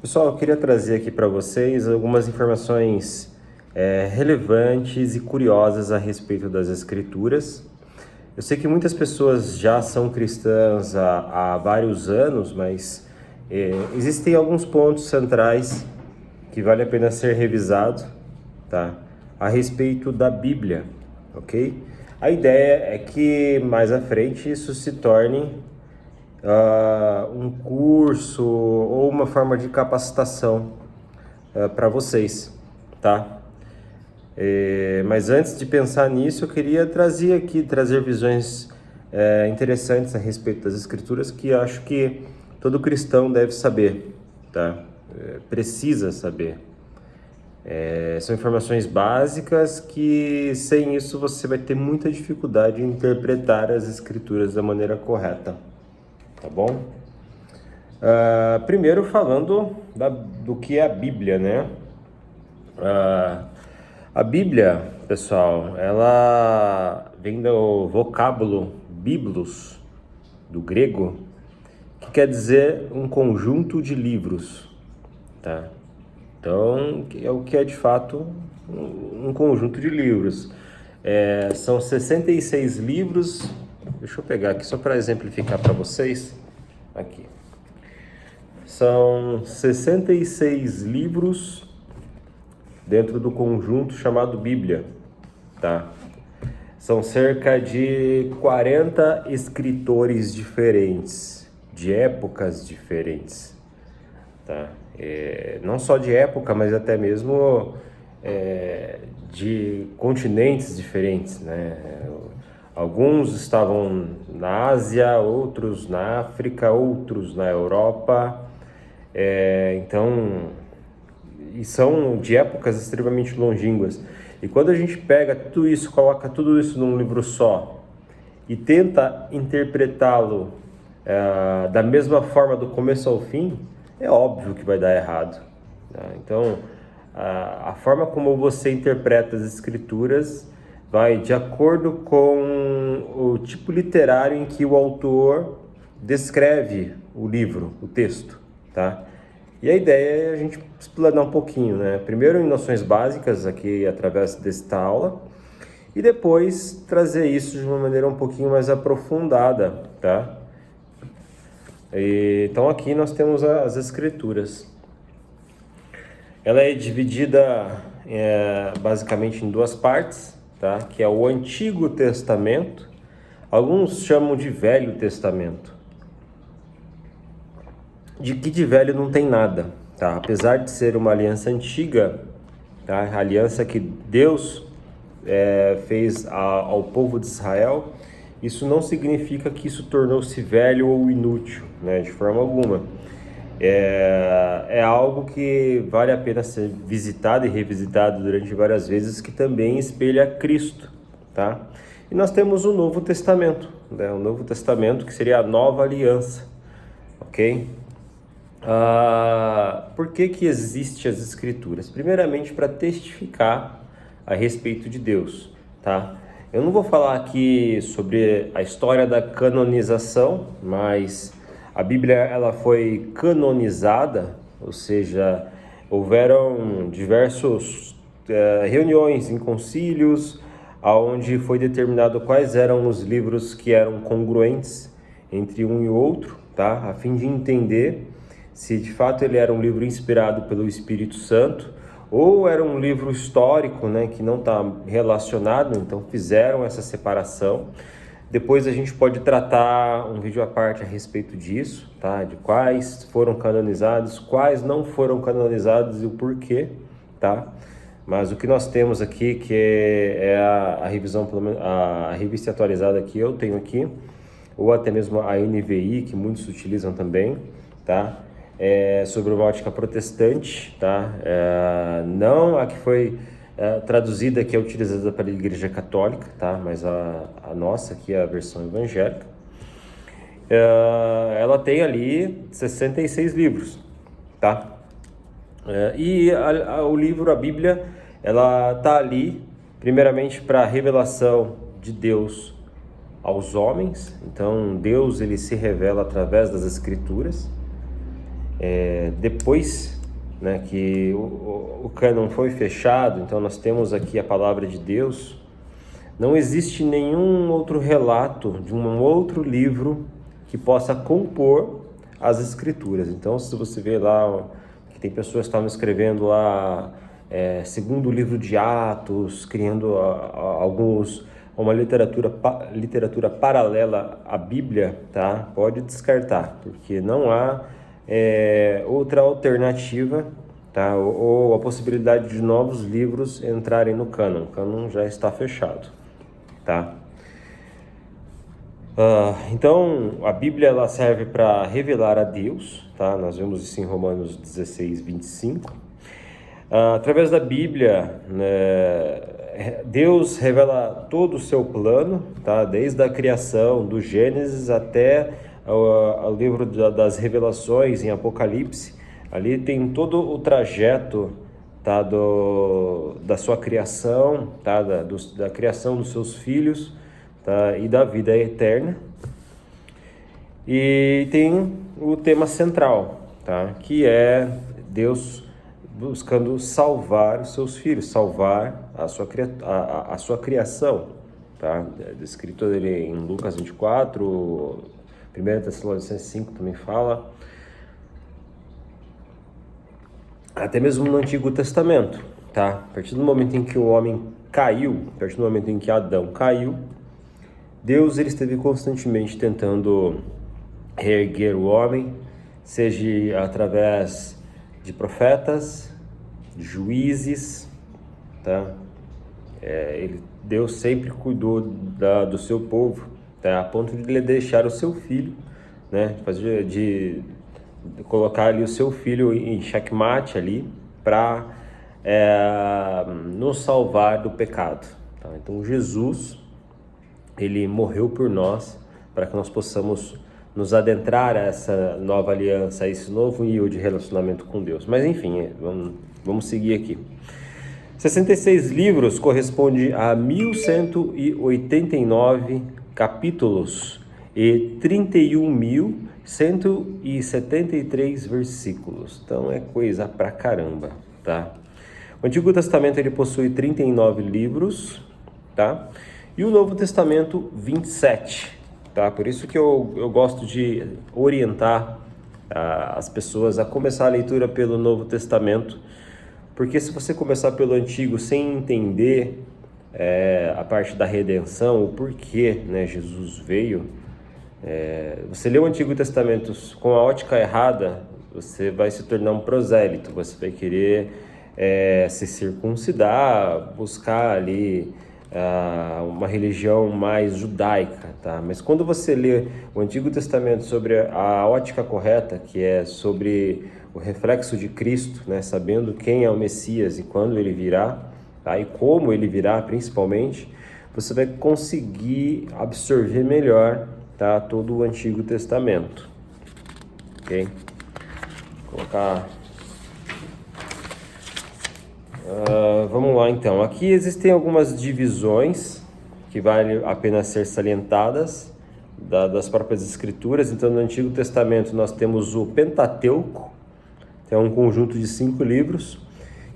Pessoal, eu queria trazer aqui para vocês algumas informações relevantes e curiosas a respeito das Escrituras. Eu sei que muitas pessoas já são cristãs há vários anos, mas existem alguns pontos centrais que vale a pena ser revisado, tá? A respeito da Bíblia, ok? A ideia é que mais à frente isso se torne um curso ou uma forma de capacitação para vocês, tá? Mas antes de pensar nisso, eu queria trazer visões interessantes a respeito das Escrituras que eu acho que todo cristão deve saber, tá? Precisa saber. São informações básicas que sem isso você vai ter muita dificuldade em interpretar as Escrituras da maneira correta, tá bom? Primeiro falando do que é a Bíblia, né? A Bíblia, pessoal, ela vem do vocábulo biblos, do grego, que quer dizer um conjunto de livros, tá? Então, é o que é de fato um conjunto de livros. São 66 livros, deixa eu pegar aqui só para exemplificar para vocês, aqui. São 66 livros dentro do conjunto chamado Bíblia, tá? São cerca de 40 escritores diferentes, de épocas diferentes, tá? Não só de época, mas até mesmo de continentes diferentes, né? Alguns estavam na Ásia, outros na África, outros na Europa, e são de épocas extremamente longínquas. E quando a gente pega tudo isso, coloca tudo isso num livro só e tenta interpretá-lo da mesma forma do começo ao fim, é óbvio que vai dar errado, né? Então, a forma como você interpreta as escrituras vai de acordo com o tipo literário em que o autor descreve o livro, o texto, tá? E a ideia é a gente explanar um pouquinho, né? Primeiro em noções básicas aqui através desta aula e depois trazer isso de uma maneira um pouquinho mais aprofundada, tá? Então aqui nós temos as escrituras. Ela é dividida basicamente em duas partes, tá? Que é o Antigo Testamento, alguns chamam de Velho Testamento. De velho não tem nada, tá? Apesar de ser uma aliança antiga, tá? A aliança que Deus fez ao povo de Israel, isso não significa que isso tornou-se velho ou inútil, né? De forma alguma. É algo que vale a pena ser visitado e revisitado durante várias vezes, que também espelha Cristo, tá? E nós temos o Novo Testamento, né? O Novo Testamento, que seria a nova aliança, ok? Por que existe as Escrituras? Primeiramente, para testificar a respeito de Deus, tá? Eu não vou falar aqui sobre a história da canonização, mas a Bíblia ela foi canonizada, ou seja, houveram diversas reuniões em concílios, onde foi determinado quais eram os livros que eram congruentes entre um e outro, tá? A fim de entender se de fato ele era um livro inspirado pelo Espírito Santo ou era um livro histórico, né, que não está relacionado, então fizeram essa separação. Depois a gente pode tratar um vídeo à parte a respeito disso, tá? De quais foram canonizados, quais não foram canonizados e o porquê, tá? Mas o que nós temos aqui, que é a revisão, pelo menos a revista atualizada que eu tenho aqui, ou até mesmo a NVI, que muitos utilizam também, tá? Sobre uma ótica protestante, tá? Não a que foi traduzida, que é utilizada pela Igreja Católica, tá? Mas a nossa aqui é a versão evangélica. Ela tem ali 66 livros, tá? O livro, a Bíblia, ela tá ali primeiramente para a revelação de Deus aos homens. Então Deus ele se revela através das Escrituras. depois, né, que o cânon foi fechado, então nós temos aqui a palavra de Deus, não existe nenhum outro relato de um outro livro que possa compor as escrituras. Então, se você vê lá que tem pessoas que estavam escrevendo lá segundo o livro de Atos, criando uma literatura paralela à Bíblia, tá? Pode descartar, porque não há outra alternativa, tá? Ou a possibilidade de novos livros entrarem no cânon. O cânon já está fechado, tá? Então, a Bíblia ela serve para revelar a Deus, tá? Nós vemos isso em Romanos 16, 25. Através da Bíblia, né, Deus revela todo o seu plano, tá? Desde a criação, do Gênesis até o livro das Revelações, em Apocalipse. Ali tem todo o trajeto, tá? Da sua criação, tá? Da criação dos seus filhos, tá? E da vida eterna. E tem o tema central, tá? Que é Deus buscando salvar os seus filhos, salvar a sua criação, tá? Descrito ele em Lucas 24, 1 Tessalonicenses 5 também fala, até mesmo no Antigo Testamento, tá? A partir do momento em que o homem caiu, a partir do momento em que Adão caiu, Deus ele esteve constantemente tentando reerguer o homem, seja através de profetas, juízes, tá? Deus sempre cuidou do seu povo, tá? A ponto de ele deixar o seu filho, né? De colocar ali o seu filho em xeque-mate ali para nos salvar do pecado, tá? Então Jesus ele morreu por nós para que nós possamos nos adentrar a essa nova aliança, a esse novo nível de relacionamento com Deus. Mas enfim, vamos seguir aqui. 66 livros corresponde a 1.189 capítulos e 31.173 versículos. Então é coisa pra caramba, tá? O Antigo Testamento ele possui 39 livros, tá? E o Novo Testamento 27. Tá? Por isso que eu gosto de orientar as pessoas a começar a leitura pelo Novo Testamento, porque se você começar pelo Antigo sem entender a parte da redenção, o porquê, né, Jesus veio, você lê o Antigo Testamento com a ótica errada, você vai se tornar um prosélito, você vai querer se circuncidar, buscar ali uma religião mais judaica, tá? Mas quando você lê o Antigo Testamento sobre a ótica correta, que é sobre o reflexo de Cristo, né? Sabendo quem é o Messias e quando ele virá, tá? E como ele virá principalmente, você vai conseguir absorver melhor, tá? Todo o Antigo Testamento, ok? Vou colocar... vamos lá então, aqui existem algumas divisões que vale a pena ser salientadas das próprias escrituras. Então no Antigo Testamento nós temos o Pentateuco, que é um conjunto de 5 livros,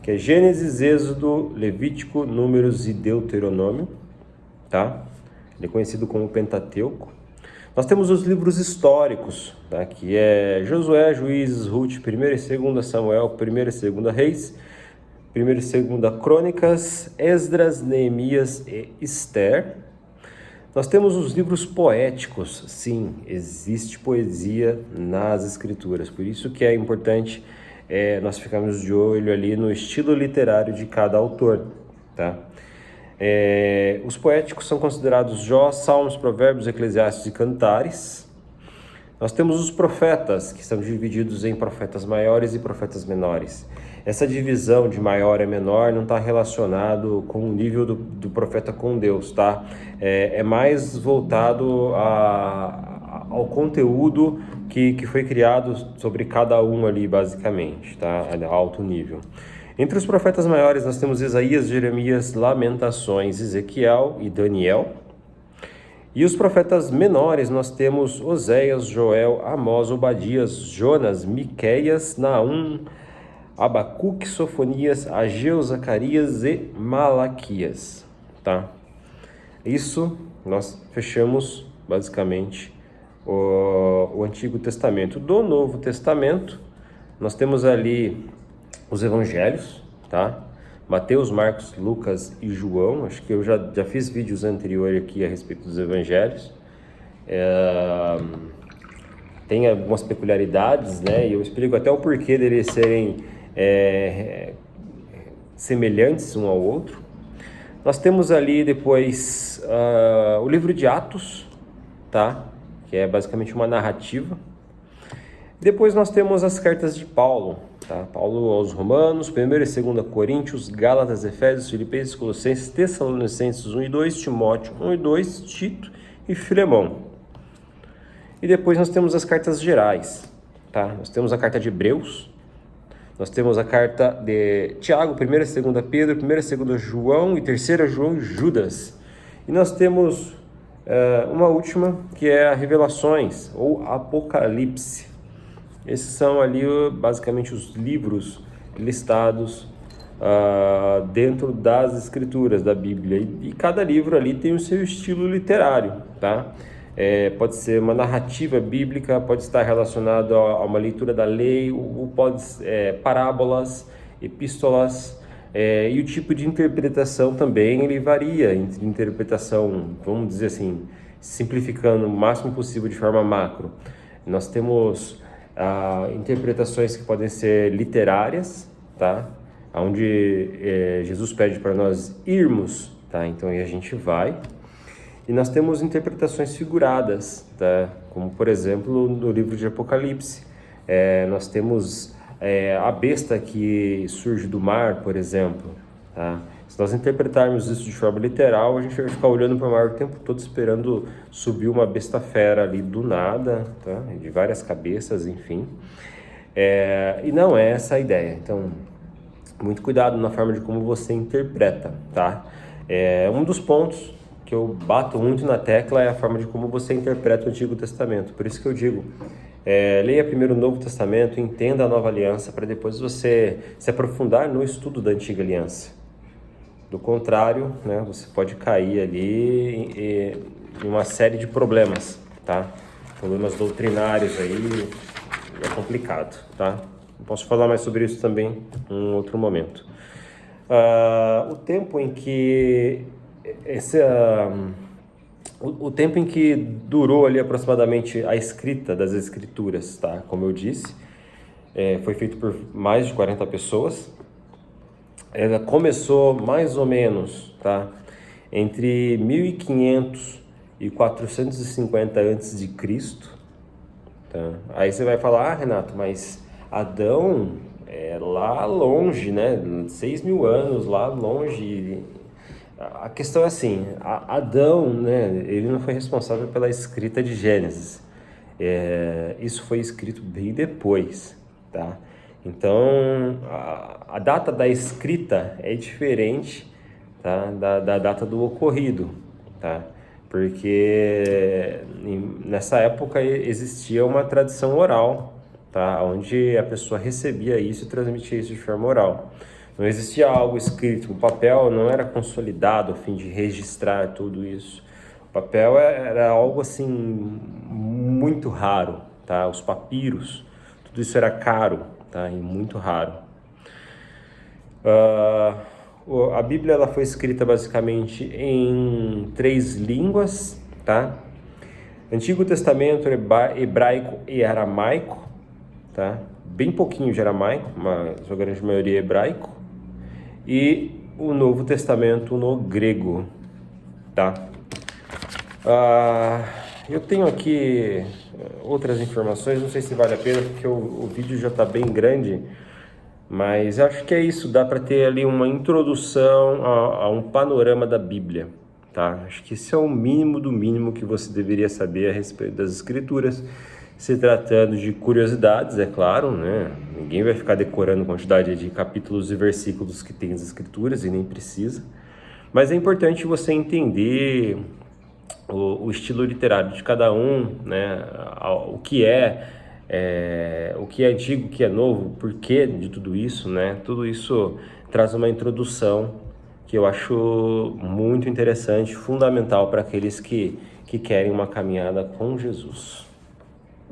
que é Gênesis, Êxodo, Levítico, Números e Deuteronômio, tá? Ele é conhecido como Pentateuco. Nós temos os livros históricos, tá? Que é Josué, Juízes, Ruth, 1ª e 2ª Samuel, 1ª e 2ª Reis, 1ª e 2ª Crônicas, Esdras, Neemias e Esther. Nós temos os livros poéticos. Sim, existe poesia nas escrituras, por isso que é importante nós ficarmos de olho ali no estilo literário de cada autor, tá? Os poéticos são considerados Jó, Salmos, Provérbios, Eclesiastes e Cantares. Nós temos os profetas, que são divididos em profetas maiores e profetas menores. Essa divisão de maior e menor não está relacionado com o nível do profeta com Deus, tá? É mais voltado ao conteúdo que foi criado sobre cada um ali, basicamente, tá? A alto nível. Entre os profetas maiores nós temos Isaías, Jeremias, Lamentações, Ezequiel e Daniel. E os profetas menores, nós temos Oséias, Joel, Amós, Obadias, Jonas, Miqueias, Naum, Abacuque, Sofonias, Ageu, Zacarias e Malaquias, tá? Isso nós fechamos basicamente o Antigo Testamento. Do Novo Testamento, nós temos ali os Evangelhos, tá? Mateus, Marcos, Lucas e João. Acho que eu já fiz vídeos anteriores aqui a respeito dos Evangelhos. Tem algumas peculiaridades, né? E eu explico até o porquê deles serem semelhantes um ao outro. Nós temos ali depois o livro de Atos, tá? Que é basicamente uma narrativa. Depois nós temos as cartas de Paulo, tá? Paulo aos Romanos, 1ª e 2ª Coríntios, Gálatas, Efésios, Filipenses, Colossenses, Tessalonicenses 1 e 2, Timóteo 1 e 2, Tito e Filemão. E depois nós temos as cartas gerais, tá? Nós temos a carta de Hebreus, nós temos a carta de Tiago, 1ª e 2ª Pedro, 1ª e 2ª João e 3ª João e Judas. E nós temos uma última, que é a Revelações, ou Apocalipse. Esses são ali basicamente os livros listados dentro das escrituras da Bíblia. E cada livro ali tem o seu estilo literário, tá? Pode ser uma narrativa bíblica, pode estar relacionado a uma leitura da lei, ou pode parábolas, epístolas, e o tipo de interpretação também ele varia entre interpretação, vamos dizer assim, simplificando o máximo possível de forma macro. Nós temos interpretações que podem ser literárias, tá? Onde Jesus pede para nós irmos, tá? Então aí a gente vai. E nós temos interpretações figuradas, tá? Como por exemplo no livro de Apocalipse. Nós temos a besta que surge do mar, por exemplo, tá? Se nós interpretarmos isso de forma literal, a gente vai ficar olhando para o mar o tempo todo esperando subir uma besta fera ali do nada, tá? De várias cabeças, enfim. E não é essa a ideia. Então, muito cuidado na forma de como você interpreta, tá? Um dos pontos que eu bato muito na tecla é a forma de como você interpreta o Antigo Testamento. Por isso que eu digo, leia primeiro o Novo Testamento, entenda a Nova Aliança, para depois você se aprofundar no estudo da Antiga Aliança. Do contrário, né, você pode cair ali em uma série de problemas, tá? Problemas doutrinários aí, é complicado, tá? Eu posso falar mais sobre isso também em um outro momento. O tempo em que o tempo em que durou ali aproximadamente a escrita das escrituras, tá? Como eu disse, foi feito por mais de 40 pessoas. Ela começou mais ou menos, tá? Entre 1500 e 450 a.C., tá? Aí você vai falar, Renato, mas Adão é lá longe, né? 6.000 anos lá longe. A questão é assim, Adão, né? Ele não foi responsável pela escrita de Gênesis. Isso foi escrito bem depois, tá? Então, a data da escrita é diferente, tá? da data do ocorrido, tá? Porque nessa época existia uma tradição oral, tá? Onde a pessoa recebia isso e transmitia isso de forma oral. Não existia algo escrito, o papel não era consolidado a fim de registrar tudo isso. O papel era algo assim muito raro, tá? Os papiros, tudo isso era caro, tá? E muito raro. A Bíblia ela foi escrita basicamente em 3 línguas, tá? Antigo Testamento, hebraico e aramaico, tá? Bem pouquinho de aramaico, mas a grande maioria é hebraico. E o Novo Testamento no grego, tá? Eu tenho aqui outras informações, não sei se vale a pena, porque o vídeo já está bem grande, mas acho que é isso, dá para ter ali uma introdução a um panorama da Bíblia, tá? Acho que esse é o mínimo do mínimo que você deveria saber a respeito das Escrituras, se tratando de curiosidades, é claro, né? Ninguém vai ficar decorando a quantidade de capítulos e versículos que tem as Escrituras, e nem precisa, mas é importante você entender o estilo literário de cada um, né? O que é antigo, o que é novo, o porquê de tudo isso, né? Tudo isso traz uma introdução que eu acho muito interessante, fundamental para aqueles que querem uma caminhada com Jesus.